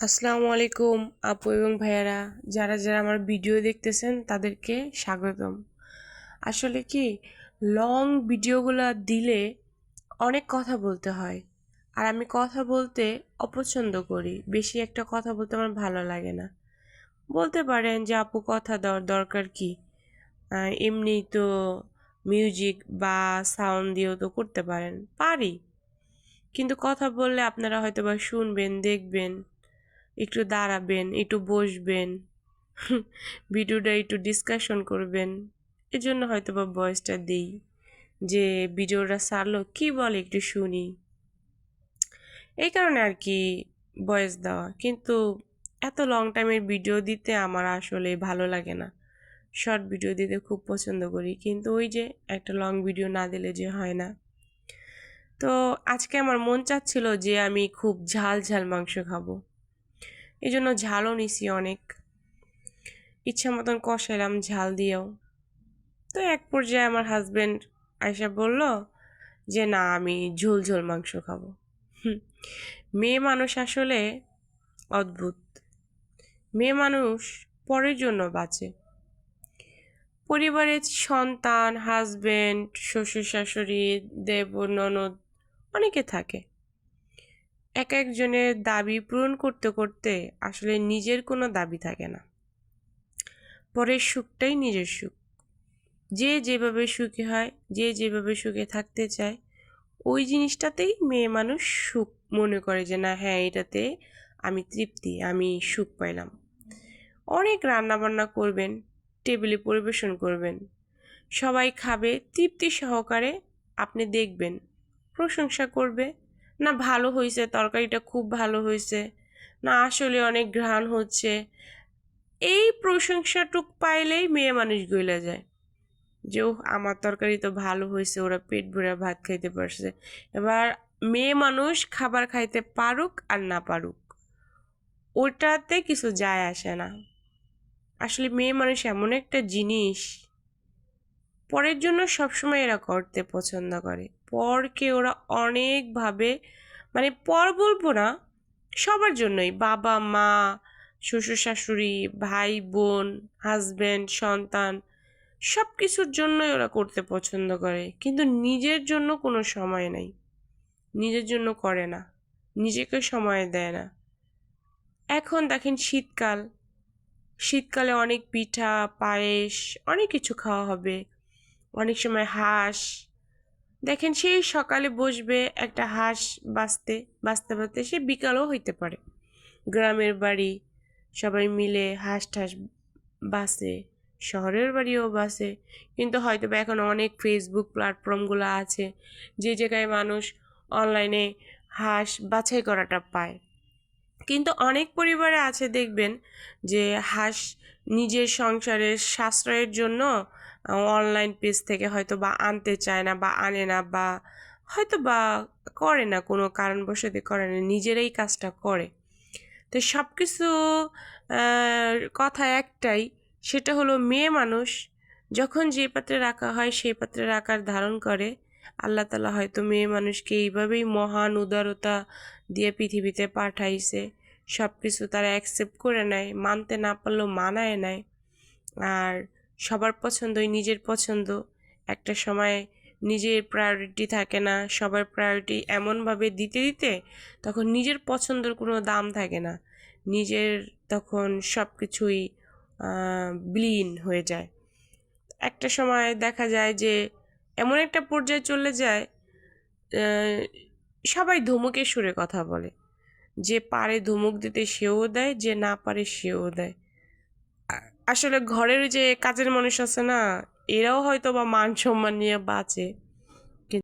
আসসালামু আলাইকুম আপু এবং ভাইয়ারা, যারা যারা আমার ভিডিও দেখতেছেন তাদেরকে স্বাগতম। আসলে কি, লং ভিডিওগুলো দিলে অনেক কথা বলতে হয়, আর আমি কথা বলতে অপছন্দ করি। বেশি একটা কথা বলতে আমার ভালো লাগে না। বলতে পারেন যে আপু কথা দেওয়ার দরকার কি, এমনি তো মিউজিক বা সাউন্ড দিয়েও তো করতে পারেন। পারি, কিন্তু কথা বললে আপনারা হয়তো বা শুনবেন, দেখবেন, একটু দাঁড়াবেন, একটু বসবেন, ভিডিওটা একটু ডিসকাশন করবেন। এজন্য হয়তো বা ভয়েসটা দিই, যে ভিডিওটা ছাড়লো কি বলে একটু শুনি, এই কারণে আর কি ভয়েস দেওয়া। কিন্তু এত লং টাইমের ভিডিও দিতে আমার আসলে ভালো লাগে না। শর্ট ভিডিও দিতে খুব পছন্দ করি, কিন্তু ওই যে একটা লং ভিডিও না দিলে যে হয় না। তো আজকে আমার মন চাচ্ছিল যে আমি খুব ঝাল ঝাল মাংস খাবো, এই জন্য ঝালও নিছি অনেক, ইচ্ছা মতন কষাইলাম ঝাল দিয়েও। তো এক পর্যায়ে আমার হাজবেন্ড আয়সা বলল যে না, আমি ঝোল ঝোল মাংস খাবো। মেয়ে মানুষ আসলে অদ্ভুত। মেয়ে মানুষ পরের জন্য বাঁচে। পরিবারের সন্তান, হাজবেন্ড, শ্বশুর শাশুড়ি, দেব ননদ অনেকে থাকে। এক একজনের দাবি পূরণ করতে করতে আসলে নিজের কোনো দাবি থাকে না। পরের সুখটাই নিজের সুখ। যে যেভাবে সুখী হয়, যে যেভাবে সুখে থাকতে চায়, ওই জিনিসটাতেই মেয়ে মানুষ সুখ মনে করে, যে না হ্যাঁ, এটাতে আমি তৃপ্তি, আমি সুখ পাইলাম। অনেক রান্না বান্না করবেন, টেবিলে পরিবেশন করবেন, সবাই খাবে তৃপ্তি সহকারে। আপনি দেখবেন প্রশংসা করবে, না ভালো হয়েছে, তরকারিটা খুব ভালো হয়েছে, না আসলে অনেক ঘ্রাণ হচ্ছে। এই প্রশংসাটুক পাইলেই মেয়ে মানুষ গইলা যায়, যে ও আমার তরকারি তো ভালো হয়েছে, ওরা পেট ভরে ভাত খাইতে পারছে। এবার মেয়ে মানুষ খাবার খাইতে পারুক আর না পারুক, ওটাতে কিছু যায় আসে না। আসলে মেয়ে মানুষ এমন একটা জিনিস, পরের জন্য সবসময় এরা করতে পছন্দ করে। পরকে ওরা অনেকভাবে, মানে পর বলবো না, সবার জন্যই, বাবা মা, শ্বশুর শাশুড়ি, ভাই বোন, হাজবেন্ড, সন্তান, সব কিছুর জন্যই ওরা করতে পছন্দ করে, কিন্তু নিজের জন্য কোনো সময় নাই। নিজের জন্য করে না, নিজেকে সময় দেয় না। এখন দেখেন শীতকাল, শীতকালে অনেক পিঠা, পায়েস, অনেক কিছু খাওয়া হবে। অনেক সময় হাঁস, দেখেন সেই সকালে বসবে একটা হাঁস বাঁচতে বাঁচতে বাঁচতে সে বিকালও হইতে পারে। গ্রামের বাড়ি, সবাই মিলে হাঁস ঠাস বাসে, শহরের বাড়িও বাসে। কিন্তু হয়তো বা এখন অনেক ফেসবুক প্ল্যাটফর্মগুলো আছে, যে জায়গায় মানুষ অনলাইনে হাঁস বাছাই করাটা পায়। কিন্তু অনেক পরিবারে আছে দেখবেন যে হাঁস নিজের সংসারের সাশ্রয়ের জন্য অনলাইন পেজ থেকে হয়তো বা আনতে চায় না, বা আনে না, বা হয়তো বা করে না, কোনো কারণবশত করে না, নিজেরাই কাজটা করে। তো সব কিছু কথা একটাই, সেটা হলো মেয়ে মানুষ যখন যে পাত্রে রাখা হয় সেই পাত্রের আকার ধারণ করে। আল্লাহ তাআলা হয়তো মেয়ে মানুষকে এইভাবেই মহান উদারতা দিয়ে পৃথিবীতে পাঠাইছে। সব কিছু তারা অ্যাকসেপ্ট করে নেয়, মানতে না পারলেও মানায় নেয়। আর সবার পছন্দই নিজের পছন্দ। একটা সময় নিজের প্রায়োরিটি থাকে না, সবার প্রায়োরিটি এমনভাবে দিতে দিতে তখন নিজের পছন্দের কোনো দাম থাকে না। নিজের তখন সব কিছুই বিলীন হয়ে যায়। একটা সময় দেখা যায় যে এমন একটা পর্যায়ে চলে যায়, সবাই ধমকের সুরে কথা বলে। যে পারে ধমক দিতে সেও দেয়, যে না পারে সেও দেয়। আসলে ঘরের যে কাজের মানুষ আছে না, এরাও হয়তো বা মান সম্মান নিয়ে বাঁচে।